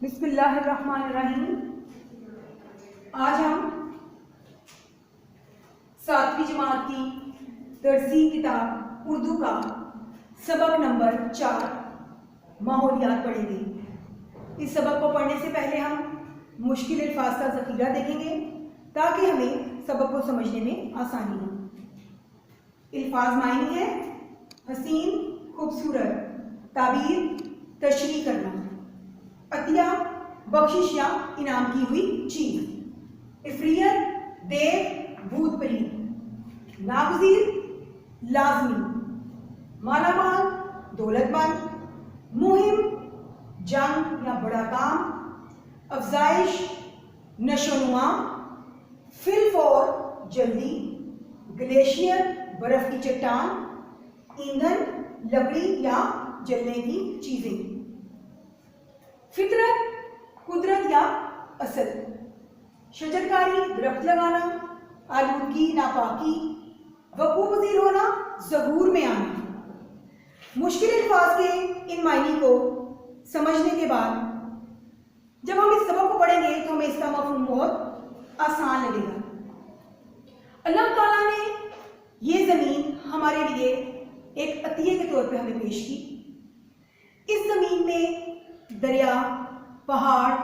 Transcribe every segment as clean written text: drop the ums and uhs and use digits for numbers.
बिस्मिल्लाहिर्रहमानिर्रहीम। आज हम 7वीं जमात की दरसी किताब उर्दू का सबक नंबर 4 माहौलियात पढ़ेंगे। इस सबक को पढ़ने से पहले हम मुश्किल अल्फाज का ज़ख़ीरा देखेंगे ताकि हमें सबक को समझने में आसानी हो। अल्फाज मायने है हसीन, खूबसूरत, ताबीर, तशरीह करना, अतिया, बख्शिश या इनाम की हुई चीज, इफ्रियत, देव, भूत प्रेत, नागजीर, लाजमी, मालामाल, दौलतमंद, मुहिम, जंग या बड़ा काम, अफजाइश, नशोनुमा, फिलफोर, जल्दी, ग्लेशियर, बर्फ की चट्टान, ईंधन, लकड़ी या जलने की चीजें, फितरत, कुदरत या असल, शजरकारी, दरख्त लगाना, आलूदगी, नापाकी, वकूफ़ होना, ज़हूर में आना। मुश्किल अल्फाज के इन मायने को समझने के बाद जब हम इस सबक को पढ़ेंगे तो हमें इसका मफ़हूम बहुत आसान लगेगा। अल्लाह ताला ने ये ज़मीन हमारे लिए एक अतिये के तौर पे हमें पेश की। इस ज़मीन में दरिया, पहाड़,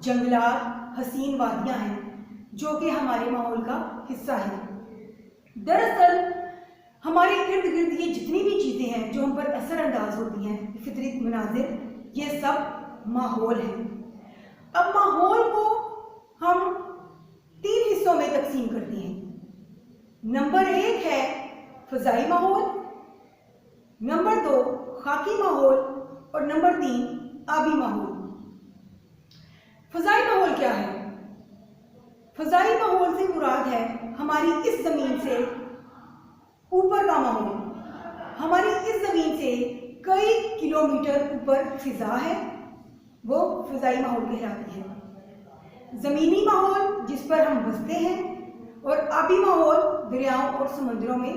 जंगलात, हसीन वादियाँ हैं जो कि हमारे माहौल का हिस्सा है। दरअसल हमारे इर्द गिर्द ये जितनी भी चीज़ें हैं जो हम पर असरअंदाज होती हैं, फितरी मनाजिर, ये सब माहौल है। अब माहौल को हम 3 हिस्सों में तकसीम करते हैं। नंबर 1 है फ़ज़ाई माहौल, नंबर 2 खाकी माहौल और नंबर 3 आबी माहौल। फ़ज़ाई माहौल क्या है? फ़ज़ाई माहौल से मुराद है हमारी इस ज़मीन से ऊपर का माहौल। हमारी इस ज़मीन से कई किलोमीटर ऊपर फ़िज़ा है, वो फ़ज़ाई माहौल कहलाती है। ज़मीनी माहौल जिस पर हम बसते हैं और आबी माहौल दरियाओं और समुद्रों में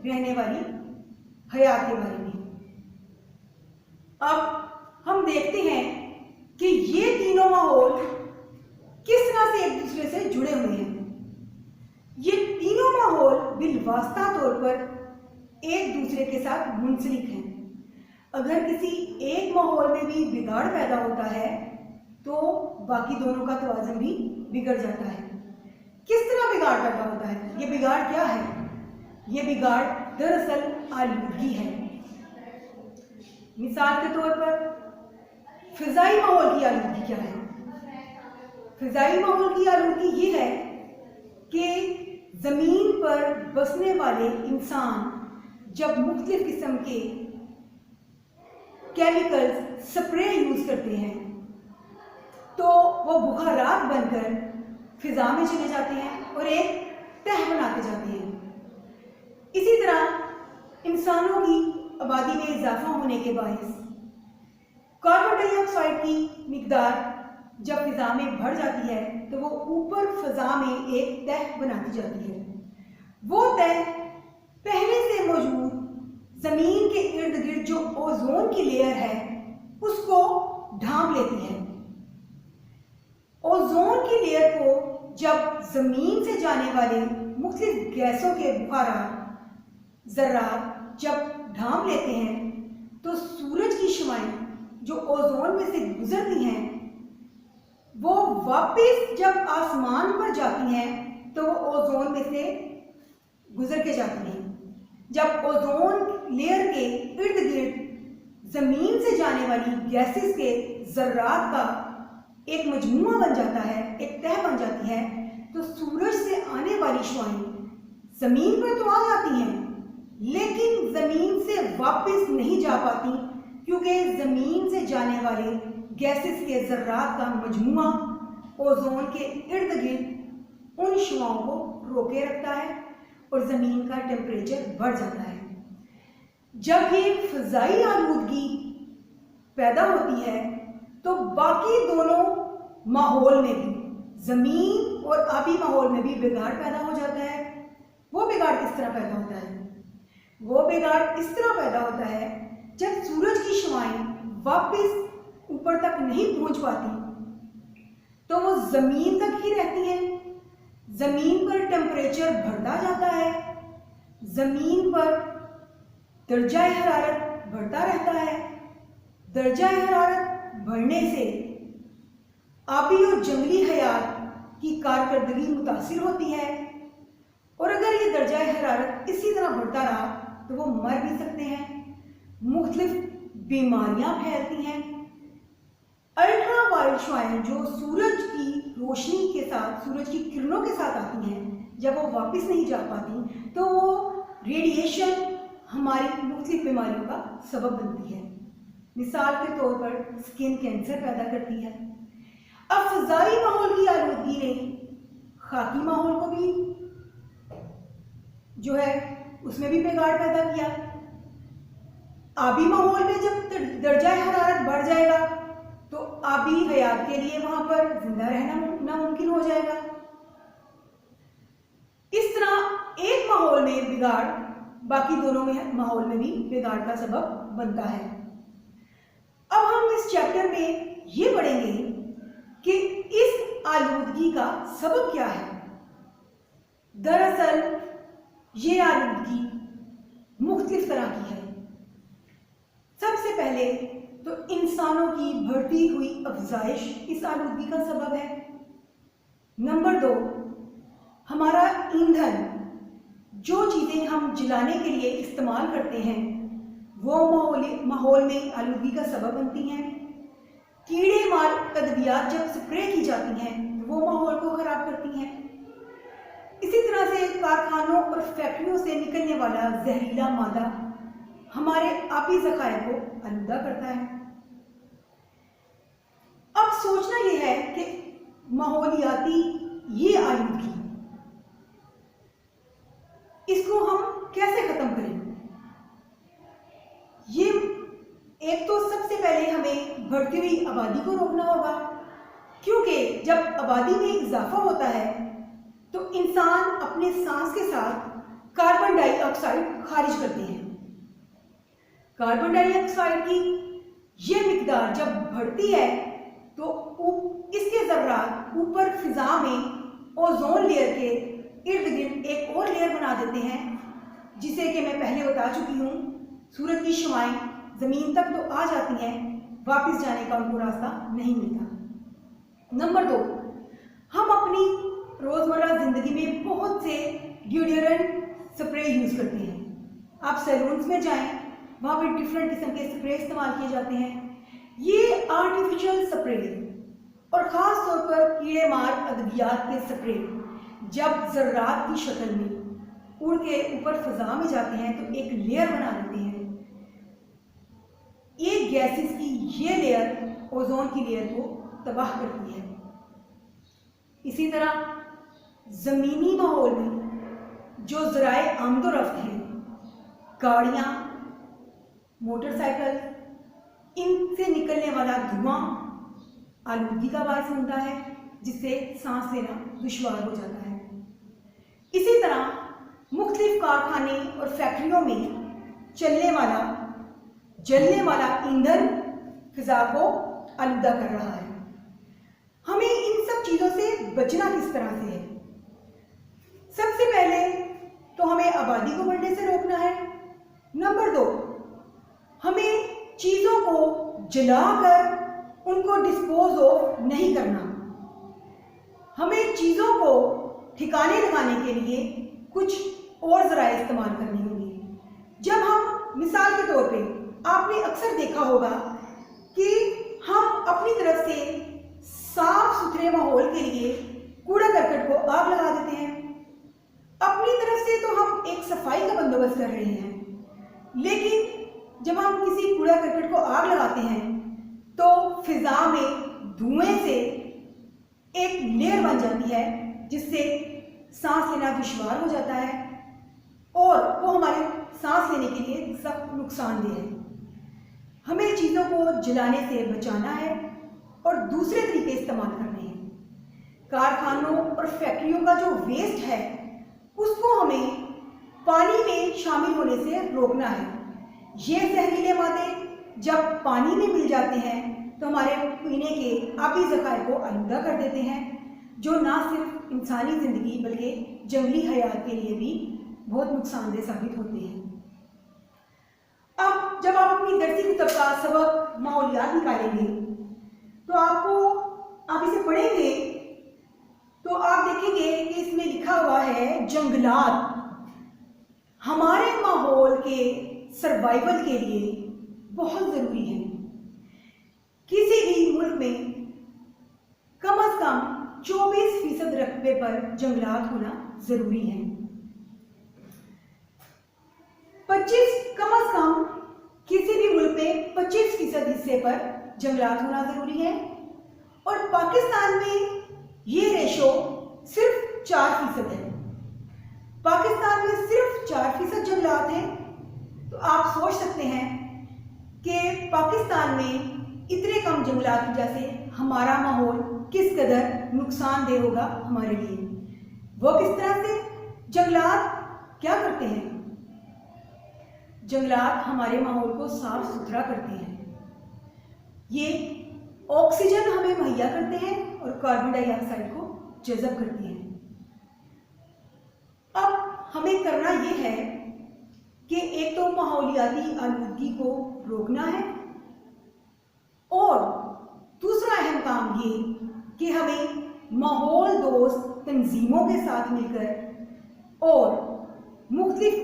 रहने वाली हयात के बारे में। अब हम देखते हैं कि ये तीनों माहौल किस तरह से एक दूसरे से जुड़े हुए हैं। ये तीनों माहौल बिलवास्ता तौर पर एक दूसरे के साथ मुंसलिक हैं। अगर किसी एक माहौल में भी बिगाड़ पैदा होता है तो बाकी दोनों का तवाज़ुन भी बिगड़ जाता है। किस तरह बिगाड़ पैदा होता है? ये बिगाड़ क्या है? ये बिगाड़ दरअसल आलूदगी है। मिसाल के तौर पर फ़िज़ाई माहौल की आलूदगी क्या है? फ़िज़ाई माहौल की आलूदगी ये है कि ज़मीन पर बसने वाले इंसान जब मुख्तलिफ़ किस्म के केमिकल्स स्प्रे यूज़ करते हैं तो वो बुखारात बनकर फ़िज़ा में चले जाते हैं और एक तह बनाते जाते हैं। इसी तरह इंसानों की आबादी में इजाफा होने के बायस कार्बन डाइऑक्साइड की मिकदार जब फ़िज़ा में बढ़ जाती है तो वो ऊपर फ़िज़ा में एक तह बनाती जाती है। वो तह पहले से मौजूद ज़मीन के इर्द गिर्द जो ओजोन की लेयर है उसको ढांप लेती है। ओजोन की लेयर को जब ज़मीन से जाने वाले मुख्तलिफ गैसों के बुखारात, ज़र्रात जब ढांप लेते हैं तो सूरज की शुआएं जो ओजोन में से गुजरती हैं वो वापस जब आसमान पर जाती हैं तो वो ओजोन में से गुजर के जाती हैं। जब ओजोन लेयर के इर्द गिर्द ज़मीन से जाने वाली गैसेस के ज़र्रात का एक मजमुआ बन जाता है, एक तह बन जाती है, तो सूरज से आने वाली शुआएं ज़मीन पर तो आ जाती हैं लेकिन ज़मीन से वापस नहीं जा पाती क्योंकि ज़मीन से जाने वाले गैसेस के ज़र्रात का मजमुआ ओजोन के इर्द गिर्द उन शुआओं को रोके रखता है और ज़मीन का टेम्परेचर बढ़ जाता है। जब ये फ़ज़ाई आलूदगी पैदा होती है तो बाकी दोनों माहौल में भी, ज़मीन और आबी माहौल में भी बिगाड़ पैदा हो जाता है। वो बिगाड़ किस तरह पैदा होता है? वो बिगाड़ इस तरह पैदा होता है जब सूरज की शुआएं वापस ऊपर तक नहीं पहुंच पाती तो वो ज़मीन तक ही रहती हैं। ज़मीन पर टेम्परेचर बढ़ता जाता है, ज़मीन पर दर्जा हरारत बढ़ता रहता है। दर्जा हरारत बढ़ने से आबी और जंगली हयात की कारकर्दगी मुतासिर होती है, और अगर ये दर्जा हरारत इसी तरह बढ़ता रहा तो वो मर भी सकते हैं, मुख्तलिफ बीमारियां फैलती हैं। अल्ट्रा वायलेट शुआएं जो सूरज की रोशनी के साथ, सूरज की किरणों के साथ आती हैं, जब वो वापस नहीं जा पाती तो वो रेडिएशन हमारी मुख्तलिफ बीमारियों का सबब बनती है। मिसाल के तौर पर स्किन कैंसर पैदा करती है। अब फ़ज़ाई माहौल की आलूदगी ने खाकी माहौल को भी जो है उसमें भी बिगाड़ पैदा किया। आबी माहौल में जब दर्जा हरारत बढ़ जाएगा तो आबी हयात के लिए वहां पर जिंदा रहना नामुमकिन हो जाएगा। इस तरह एक माहौल में बिगाड़ बाकी दोनों में माहौल में भी बिगाड़ का सबब बनता है। अब हम इस चैप्टर में ये पढ़ेंगे कि इस आलूदगी का सबब क्या है। दरअसल ये आलूदगी मुख्तलिफ तरह की है। सबसे पहले तो इंसानों की बढ़ती हुई अफजाइश इस आलूदगी का सबब है। नंबर 2, हमारा ईंधन, जो चीज़ें हम जलाने के लिए इस्तेमाल करते हैं वो माहौल में आलूदगी का सबब बनती हैं। कीड़े मार अद्वियात जब स्प्रे की जाती हैं वो माहौल को ख़राब करती हैं। इसी तरह से कारखानों और फैक्ट्रियों से निकलने वाला जहरीला मादा हमारे आबी ज़खायर को आलूदा करता है। अब सोचना यह है कि माहौलियाती ये आलूदगी, इसको हम कैसे ख़त्म करें। ये एक तो सबसे पहले हमें बढ़ती हुई आबादी को रोकना होगा, क्योंकि जब आबादी में इजाफा होता है तो इंसान अपने सांस के साथ कार्बन डाइऑक्साइड खारिज करते हैं। कार्बन डाइऑक्साइड की ये मिकदार जब बढ़ती है तो इसके ज़र्रात ऊपर फिजा में ओजोन लेयर के इर्द गिर्द एक और लेयर बना देते हैं, जिसे कि मैं पहले बता चुकी हूँ। सूरज की शुआएं ज़मीन तक तो आ जाती हैं, वापस जाने का उनको रास्ता नहीं मिलता। नंबर 2, हम अपनी रोज़मर्रा ज़िंदगी में बहुत से डिओडोरेंट स्प्रे यूज़ करते हैं। आप सैलून्स में जाएं, वहाँ पर डिफरेंट किस्म के स्प्रे इस्तेमाल किए जाते हैं। ये आर्टिफिशियल स्प्रे और ख़ास तौर पर कीड़े मार अद्वियात के स्प्रे जब ज़र्रात की शक्ल में उड़ के ऊपर फ़ज़ा में जाते हैं तो एक लेयर बना देते हैं। ये गैसेस की ये लेयर ओजोन की लेयर को तबाह करती है। इसी तरह ज़मीनी माहौल में जो ज़राए आमदोरफ्त हैं, गाड़ियाँ, मोटरसाइकिल, इनसे निकलने वाला धुआं आलूदगी का बायस बनता है, जिससे सांस लेना दुश्वार हो जाता है। इसी तरह मुख्तलिफ कारखाने और फैक्ट्रियों में जलने वाला ईंधन फिजा को आलूदा कर रहा है। हमें इन सब चीज़ों से बचना किस तरह से है। सबसे पहले तो हमें आबादी को बढ़ने से रोकना है। नंबर 2, हमें चीज़ों को जलाकर उनको डिस्पोज ऑफ नहीं करना। हमें चीज़ों को ठिकाने लगाने के लिए कुछ और ज़राए इस्तेमाल करने होंगे। जब हम, मिसाल के तौर पे, आपने अक्सर देखा होगा कि हम अपनी तरफ से साफ सुथरे माहौल के लिए कूड़ा करकट को आग लगा देते हैं। अपनी तरफ से तो हम एक सफाई का बंदोबस्त कर रहे हैं, लेकिन जब हम किसी कूड़ा करकट को आग लगाते हैं तो फिजा में धुएं से एक लेयर बन जाती है, जिससे सांस लेना दुश्वार हो जाता है और वो हमारे सांस लेने के लिए सख्त नुकसानदेह है। हमें चीज़ों को जलाने से बचाना है और दूसरे तरीके इस्तेमाल करने हैं। कारखानों और फैक्ट्रियों का जो वेस्ट है उसको हमें पानी में शामिल होने से रोकना है। ये जहरीले मादे जब पानी में मिल जाते हैं तो हमारे पीने के आबी ज़खायर को आलूदा कर देते हैं, जो ना सिर्फ इंसानी ज़िंदगी बल्कि जंगली हयात के लिए भी बहुत नुकसानदेह साबित होते हैं। अब जब आप अपनी दरसी किताब का सबक माहौलियात निकालेंगे तो आप इसे पढ़ेंगे तो आप देखेंगे कि इसमें लिखा हुआ है जंगलात हमारे माहौल के सर्वाइवल के लिए बहुत ज़रूरी है। किसी भी मुल्क में कम से कम 24% रकबे पर जंगलात होना ज़रूरी है। 25 कम से कम किसी भी मुल्क में 25% हिस्से पर जंगलात होना ज़रूरी है, और पाकिस्तान में ये रेशो सिर्फ 4% है। पाकिस्तान में सिर्फ 4% जंगलात हैं। तो आप सोच सकते हैं कि पाकिस्तान में इतने कम जंगलात की वजह से हमारा माहौल किस कदर नुकसानदेह होगा हमारे लिए। वो किस तरह से? जंगलात क्या करते हैं? जंगलात हमारे माहौल को साफ सुथरा करते हैं। ये ऑक्सीजन हमें मुहैया करते हैं और कार्बन डाइऑक्साइड को जज़ब करते हैं। अब हमें करना ये है कि एक तो माहौलियाती आलूदगी को रोकना है, और दूसरा अहम काम ये कि हमें माहौल दोस्त तंजीमों के साथ मिलकर और मुख्तलिफ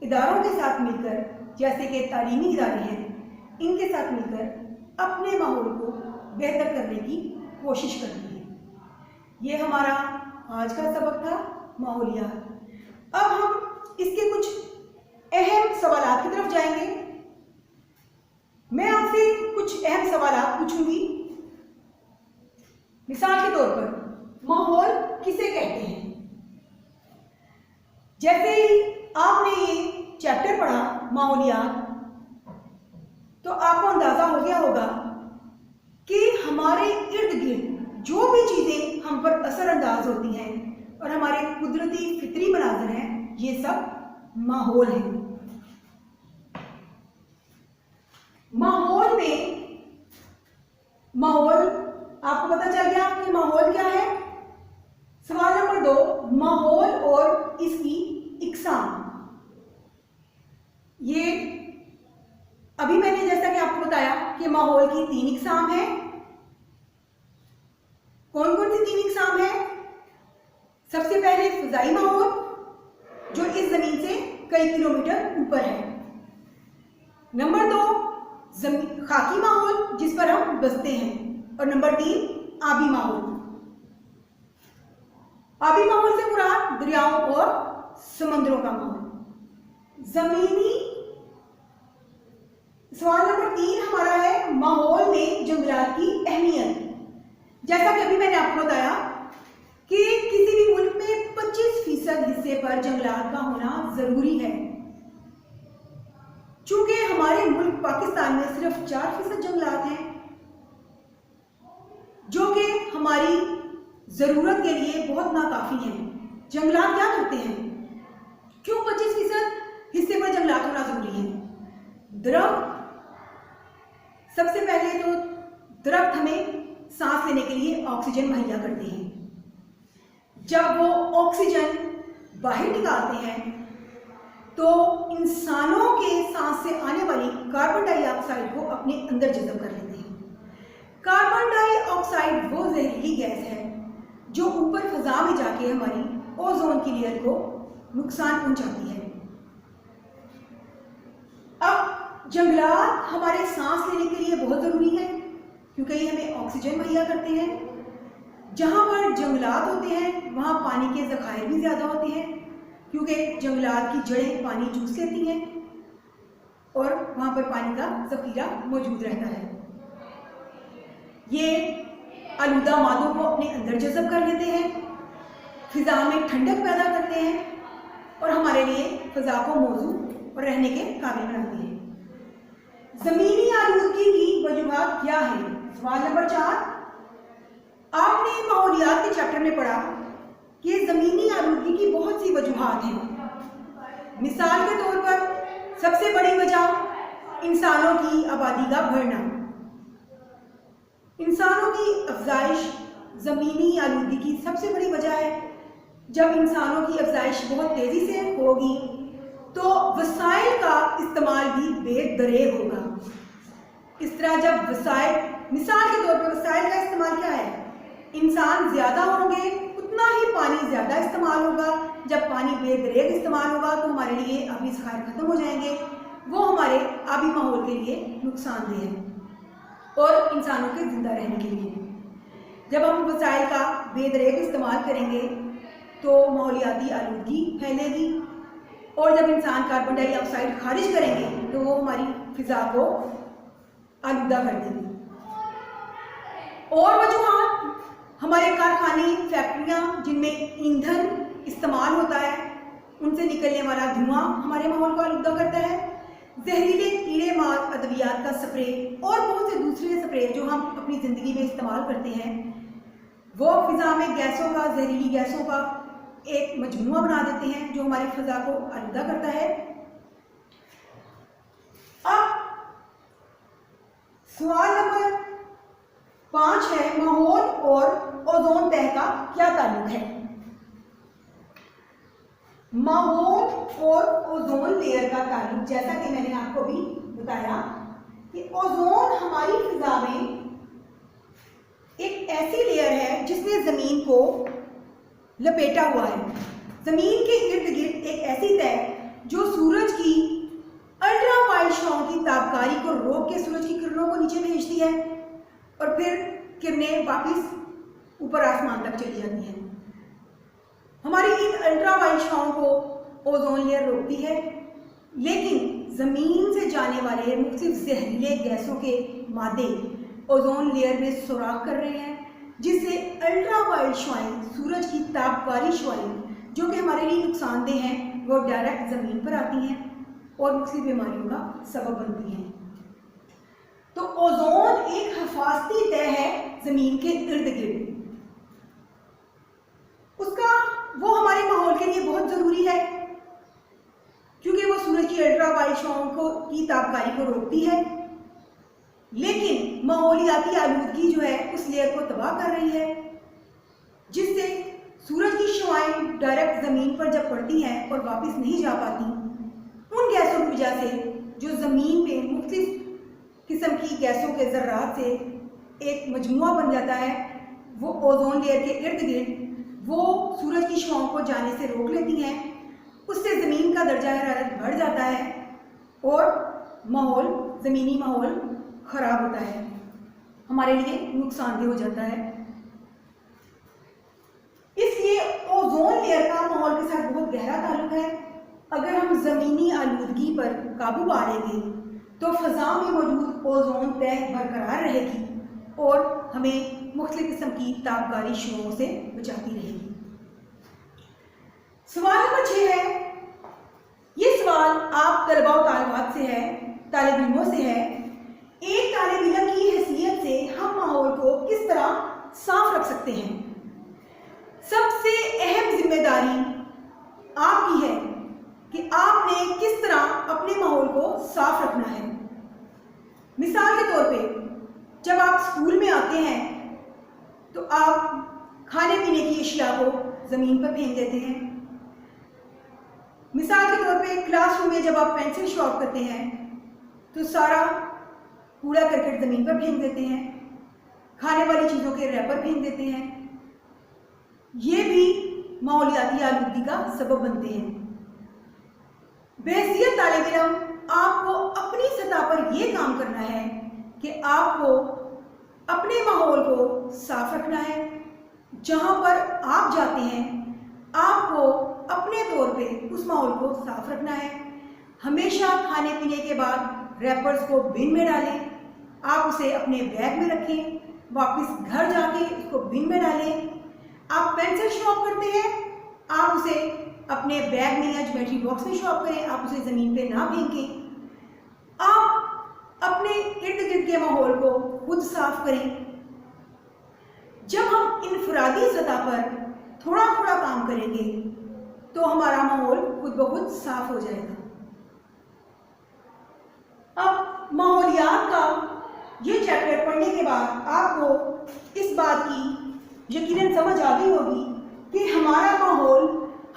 इदारों के साथ मिलकर, जैसे कि तालीमी इदारे हैं, इनके साथ मिलकर अपने माहौल को बेहतर करने की कोशिश करनी है। ये हमारा आज का सबक था माहौलियात। अब हम इसके कुछ अहम सवालात की तरफ जाएंगे। मैं आपसे कुछ अहम सवालात पूछूंगी। मिसाल के तौर पर माहौल किसे कहते हैं? जैसे ही आपने ये चैप्टर पढ़ा माहौलियात, तो आपको अंदाजा हो गया होगा कि हमारे इर्द गिर्द जो भी चीजें हम पर असरअंदाज होती हैं और हमारे कुदरती फितरी मनाज़िर हैं, ये सब माहौल है। माहौल आपको पता चल गया कि माहौल क्या है। सवाल नंबर 2, माहौल और इसकी इकसाम। ये अभी मैंने जैसा कि आपको बताया कि माहौल की 3 इकसाम है। कौन कौन सी 3 इकसाम है? सबसे पहले फ़िज़ाई माहौल, जो इस जमीन से कई किलोमीटर ऊपर है। नंबर 2, खाकी माहौल, जिस पर हम बसते हैं। और नंबर 3, आबी माहौल। आबी माहौल से मुराद दरियाओं और समंदरों का माहौल। जमीनी सवाल नंबर 3 हमारा है माहौल में जंगलात की अहमियत। जैसा कि अभी मैंने आपको बताया कि किसी भी मुल्क में 25% हिस्से पर जंगलात का होना जरूरी है। चूंकि हमारे मुल्क पाकिस्तान में सिर्फ 4% जंगलात हैं, जो कि हमारी ज़रूरत के लिए बहुत नाकाफ़ी हैं। जंगलात क्या करते हैं? क्यों 25% हिस्से पर जंगलात होना ज़रूरी है? दरख्त, सबसे पहले तो दरख्त हमें सांस लेने के लिए ऑक्सीजन मुहैया करते हैं। जब वो ऑक्सीजन बाहर निकालते हैं तो इंसानों के सांस से आने वाली कार्बन डाइऑक्साइड को अपने अंदर जज़ब कर लेते हैं। कार्बन डाइऑक्साइड वो जहरीली गैस है जो ऊपर फ़ज़ा में जाके हमारी ओजोन की लेयर को नुकसान पहुंचाती है। अब जंगलात हमारे सांस लेने के लिए बहुत ज़रूरी है, क्योंकि ये हमें ऑक्सीजन मुहैया करते हैं। जहाँ पर जंगलात होते हैं वहाँ पानी के ज़खायर भी ज़्यादा होते हैं, क्योंकि जंगलात की जड़ें पानी चूस लेती हैं और वहाँ पर पानी का ज़ख़ीरा मौजूद रहता है। ये आलूदा मादों को अपने अंदर जज़ब कर लेते हैं, फ़िज़ा में ठंडक पैदा करते हैं और हमारे लिए फ़िज़ा को मौजूद और रहने के काबिल बनाते हैं। ज़मीनी आलूदगी की वजूहात क्या है? सवाल नंबर 4, आपने माहौलियात के चैप्टर में पढ़ा कि ज़मीनी आलूदगी की बहुत सी वजूहात हैं। मिसाल के तौर पर सबसे बड़ी वजह इंसानों की आबादी का बढ़ना। इंसानों की अफजाइश ज़मीनी आलूगी की सबसे बड़ी वजह है। जब इंसानों की अफजाइश बहुत तेज़ी से होगी तो वसाइल का इस्तेमाल भी बेदरेग होगा। इस तरह जब वसाइल, मिसाल के तौर पर वसाइल का इस्तेमाल क्या है, इंसान ज़्यादा होंगे उतना ही पानी ज़्यादा इस्तेमाल होगा। जब पानी बेदरेग इस्तेमाल होगा तो हमारे लिए आबी ज़खायर ख़त्म हो जाएंगे, वो हमारे आबी माहौल के लिए नुकसानदेह है और इंसानों के ज़िंदा रहने के लिए। जब हम वसाइल का बेदरेग इस्तेमाल करेंगे तो माहौलियाती आलूगी फैलेगी और जब इंसान कार्बन डाइऑक्साइड खारिज करेंगे तो वो हमारी फ़िज़ा को आलूदा कर देंगे। और वजूहात, हमारे कारखाने, फैक्ट्रियाँ जिनमें ईंधन इस्तेमाल होता है, उनसे निकलने वाला धुआं हमारे माहौल को आलूदा करता है। जहरीले कीड़े मार अद्वियात का स्प्रे और बहुत से दूसरे स्प्रे जो हम अपनी ज़िंदगी में इस्तेमाल करते हैं, वो फ़िज़ा में गैसों का, जहरीली गैसों का एक मजमूआ बना देते हैं जो हमारी फ़िज़ा को आलूदा करता है। अब सवाल नंबर 5 है, माहौल और ओजोन तह का क्या ताल्लुक है। माहौल और ओजोन लेयर का ताल्लुक, जैसा कि मैंने आपको भी बताया कि ओजोन हमारी फ़िज़ा में एक ऐसी लेयर है जिसने ज़मीन को लपेटा हुआ है। ज़मीन के इर्द गिर्द एक ऐसी तह जो सूरज की अल्ट्रावायलेट शॉ की ताबकारी को रोक के सूरज की किरणों को नीचे भेजती है और फिर किरणें वापस ऊपर आसमान तक चली जाती हैं। हमारी इन अल्ट्रावायलेट शॉ को ओजोन लेयर रोकती है, लेकिन ज़मीन से जाने वाले मुख्तलिफ जहरीले गैसों के मादे ओजोन लेयर में सुराख कर रहे हैं, जिससे अल्ट्रावायलेट शॉएं, सूरज की तापकारी शॉएं जो कि हमारे लिए नुकसानदेह हैं, वो डायरेक्ट ज़मीन पर आती हैं और मुख्तलिफ बीमारियों का सबब बनती हैं। तो ओजोन एक हिफाजती तह है ज़मीन के इर्द गिर्द। उसका वो हमारे माहौल के लिए बहुत ज़रूरी है क्योंकि वो सूरज की अल्ट्रावायलेट शॉ की तापकारी को रोकती है, लेकिन माहौलियाती आलूदगी जो है उस लेयर को तबाह कर रही है, जिससे सूरज की शॉएं डायरेक्ट ज़मीन पर जब पड़ती हैं और वापस नहीं जा पाती, उन गैसों की वजह से जो ज़मीन पे मुख्तलिफ किस्म की गैसों के ज़र्रात से एक मजमुआ बन जाता है, वो ओजोन लेयर के इर्द गिर्द वो सूरज की शॉ को जाने से रोक लेती हैं। उससे ज़मीन का दर्जा हरारत बढ़ जाता है और माहौल, ज़मीनी माहौल ख़राब होता है, हमारे लिए नुकसानदेह हो जाता है। इसलिए ओजोन लेयर का माहौल के साथ बहुत गहरा ताल्लुक है। अगर हम ज़मीनी आलूदगी पर काबू पा लेंगे तो फ़ज़ा में मौजूद ओजोन तह बरकरार रहेगी और हमें मुख्तलिफ किस्म की तापकारी शोओं से बचाती रहेगी। सवाल नंबर 6 है, ये सवाल आप तलबा और तालिबात से है, तालिब इल्मों से है। एक तालिब इल्म की हैसियत से हम माहौल को किस तरह साफ रख सकते हैं? सबसे अहम जिम्मेदारी आपकी है कि आपने किस तरह अपने माहौल को साफ रखना है। मिसाल के तौर पे जब आप स्कूल में आते हैं तो आप खाने पीने की अशिया को ज़मीन पर फेंक देते हैं। मिसाल के तौर पे क्लासरूम में जब आप पेंसिल शॉर्प करते हैं तो सारा कूड़ा करकट ज़मीन पर फेंक देते हैं, खाने वाली चीज़ों के रैपर फेंक देते हैं। ये भी माहौलियाती आलूदगी का सबब बनते हैं। बेहसियत तालिब इल्म आपको अपनी सतह पर यह काम करना है कि आपको अपने माहौल को साफ रखना है। जहाँ पर आप जाते हैं आपको अपने तौर पे उस माहौल को साफ रखना है। हमेशा खाने पीने के बाद रैपर्स को बिन में डालें, आप उसे अपने बैग में रखें, वापस घर जाके उसको बिन में डालें। आप पेंसिल शॉर्प करते हैं, आप उसे अपने बैग में या ज्योमेट्री बॉक्स में शॉर्प करें, आप उसे ज़मीन पे ना फेंकें। आप अपने इर्द गिर्द के माहौल को खुद साफ करें। जब हम इनफरादी सतह पर थोड़ा थोड़ा काम करेंगे तो हमारा माहौल खुद ब खुद साफ हो जाएगा। अब माहौलियात का ये चैप्टर पढ़ने के बाद आपको इस बात की यकीनन समझ आ गई होगी कि हमारा माहौल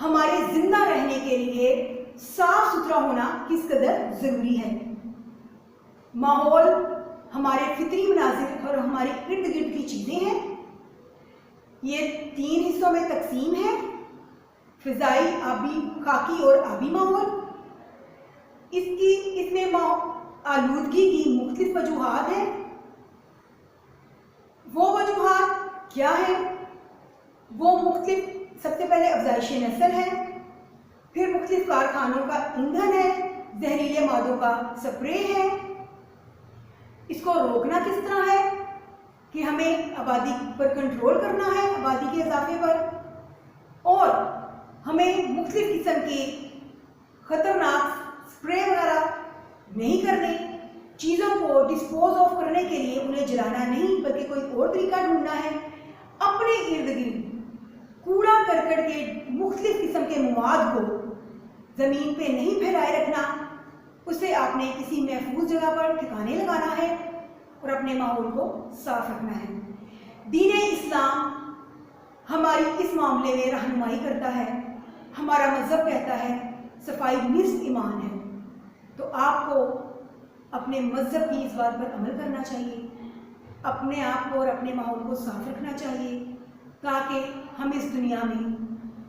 हमारे जिंदा रहने के लिए साफ सुथरा होना किस कदर ज़रूरी है। माहौल हमारे फितरी मनाजिर और हमारे इर्द गिर्द की चीज़ें हैं। ये 3 हिस्सों में तकसीम है, फ़िज़ाई, आबी, खाकी और आबी माहौल। इसमें आलूदगी की मुख्तलिफ वजूहात हैं। वो वजूहात क्या है? वो मुख्तलिफ, सबसे पहले अफज़ाइश नस्ल है, फिर मुख्तलिफ कारखानों का ईंधन है, जहरीले मादों का स्प्रे है। इसको रोकना किस तरह है कि हमें आबादी पर कंट्रोल करना है, आबादी के इजाफे पर, और हमें मुख्तलिफ किस्म के ख़तरनाक स्प्रे वगैरह नहीं करने, चीज़ों को डिस्पोज ऑफ करने के लिए उन्हें जलाना नहीं बल्कि कोई और तरीका ढूंढना है। अपने इर्द गिर्द कूड़ा करकट के मुख्तलिफ किस्म के मवाद को ज़मीन पे नहीं फैलाए रखना, उसे आपने किसी महफूज जगह पर ठिकाने लगाना है और अपने माहौल को साफ रखना है। दीन इस्लाम हमारी इस मामले में रहनुमाई करता है। हमारा मज़हब कहता है सफाई निस्फ ईमान है। तो आपको अपने मज़हब की इस बात पर अमल करना चाहिए, अपने आप को और अपने माहौल को साफ रखना चाहिए ताकि हम इस दुनिया में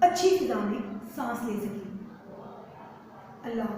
अच्छी फिज़ा में सांस ले सकें। अल्लाह।